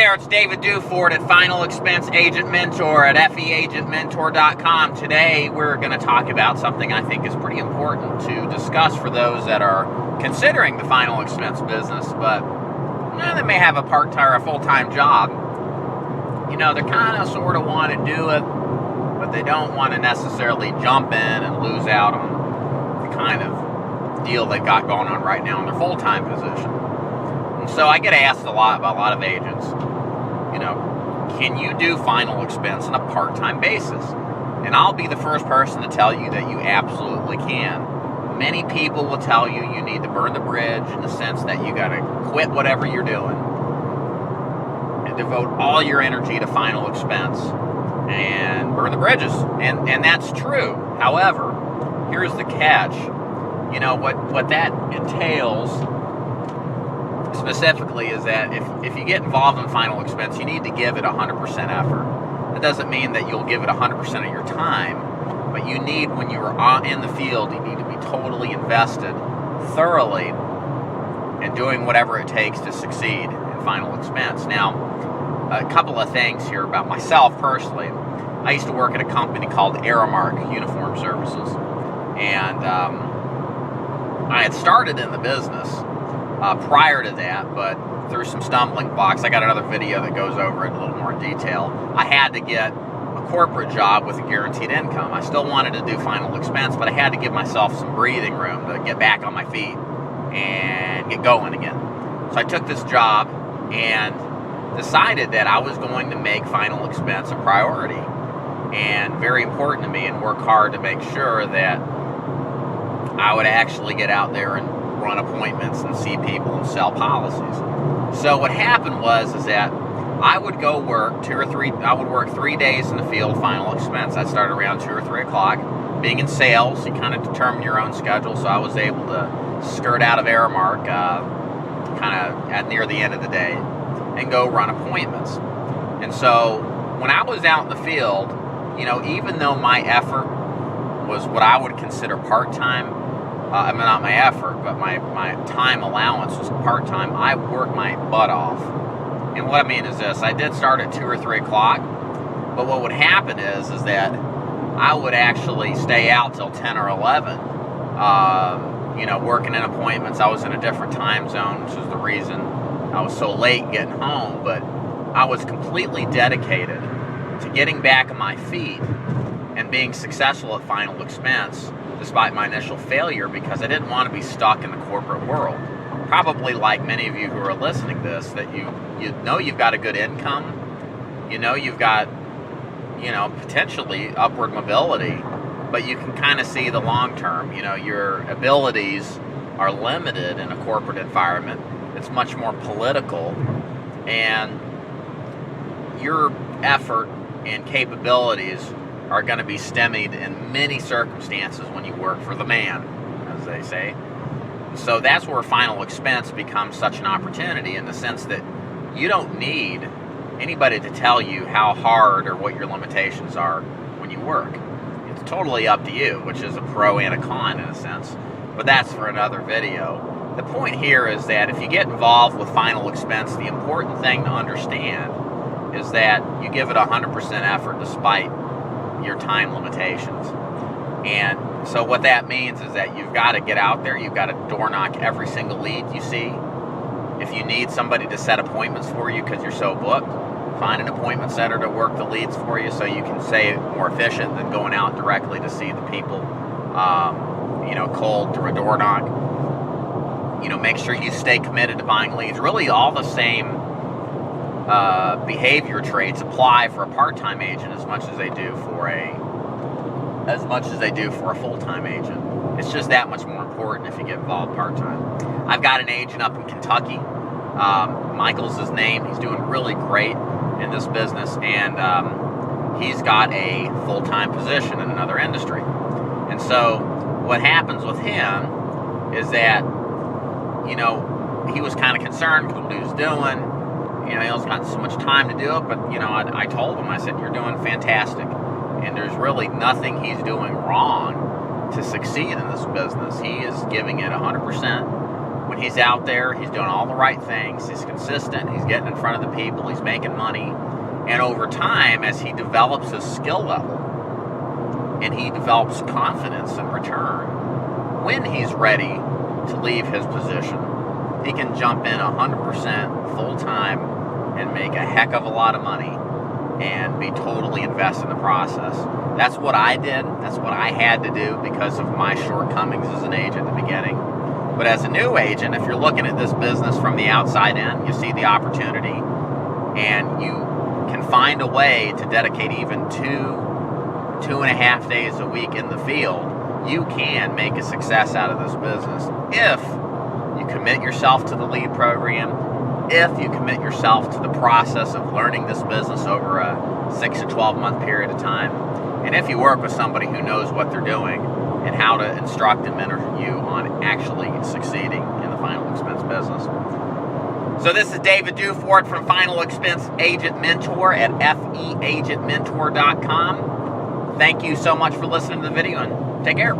there, it's David Duford at Final Expense Agent Mentor at feagentmentor.com. Today we're going to talk about something I think is pretty important to discuss for those that are considering the final expense business, but they may have a part-time or a full-time job. They kind of sort of want to do it, but they don't want to necessarily jump in and lose out on the kind of deal they've got going on right now in their full-time position. So I get asked a lot by a lot of agents, can you do final expense on a part-time basis? And I'll be the first person to tell you that you absolutely can. Many people will tell you you need to burn the bridge in the sense that you got to quit whatever you're doing and devote all your energy to final expense and burn the bridges. And that's true. However, here's the catch. What that entails specifically is that if you get involved in final expense, you need to give it 100% effort. That doesn't mean that you'll give it 100% of your time, but you need, when you're in the field, you need to be totally invested, thoroughly, in doing whatever it takes to succeed in final expense. Now, a couple of things here about myself personally. I used to work at a company called Aramark Uniform Services, and I had started in the business prior to that, but through some stumbling blocks, I got another video that goes over it in a little more detail. I had to get a corporate job with a guaranteed income. I still wanted to do final expense, but I had to give myself some breathing room to get back on my feet and get going again. So I took this job and decided that I was going to make final expense a priority and very important to me, and work hard to make sure that I would actually get out there and run appointments and see people and sell policies. So what happened is that I would go work I would work 3 days in the field, final expense. I started around 2 or 3 o'clock. Being in sales, you kind of determine your own schedule, so I was able to skirt out of Aramark kind of at near the end of the day and go run appointments. And so when I was out in the field, even though my effort was what I would consider part-time, not my effort, but my time allowance was part-time, I worked my butt off. And what I mean is this: I did start at 2 or 3 o'clock, but what would happen is that I would actually stay out till 10 or 11, working in appointments. I was in a different time zone, which is the reason I was so late getting home, but I was completely dedicated to getting back on my feet and being successful at final expense, despite my initial failure, because I didn't want to be stuck in the corporate world. Probably like many of you who are listening to this, that you've got a good income, you've got, potentially upward mobility, but you can kind of see the long term. Your abilities are limited in a corporate environment. It's much more political, and your effort and capabilities are going to be stymied in many circumstances when you work for the man, as they say. So that's where final expense becomes such an opportunity, in the sense that you don't need anybody to tell you how hard or what your limitations are when you work. It's totally up to you, which is a pro and a con in a sense, but that's for another video. The point here is that if you get involved with final expense, the important thing to understand is that you give it 100% effort despite your time limitations. And so what that means is that you've got to get out there, you've got to door knock every single lead you see. If you need somebody to set appointments for you because you're so booked, find an appointment setter to work the leads for you so you can stay more efficient than going out directly to see the people, cold through a door knock. Make sure you stay committed to buying leads. Really all the same behavior traits apply for a part-time agent as much as they do for a full-time agent. It's just that much more important if you get involved part-time. I've got an agent up in Kentucky. Michael's his name. He's doing really great in this business, and he's got a full-time position in another industry. And so what happens with him is that, he was kind of concerned with what he was doing. He hasn't got so much time to do it, but, I told him, I said, you're doing fantastic. And there's really nothing he's doing wrong to succeed in this business. He is giving it 100%. When He's out there, he's doing all the right things, he's consistent, he's getting in front of the people, he's making money. And over time, as he develops his skill level and he develops confidence in return, when he's ready to leave his position, he can jump in 100% full-time and make a heck of a lot of money and be totally invested in the process. That's what I did. That's what I had to do because of my shortcomings as an agent at the beginning. But as a new agent, if you're looking at this business from the outside in, you see the opportunity and you can find a way to dedicate even 2.5 days a week in the field, you can make a success out of this business if you commit yourself to the lead program, if you commit yourself to the process of learning this business over a 6 to 12 month period of time, and if you work with somebody who knows what they're doing and how to instruct and mentor you on actually succeeding in the final expense business. So this is David Dufort from Final Expense Agent Mentor at feagentmentor.com. Thank you so much for listening to the video, and take care.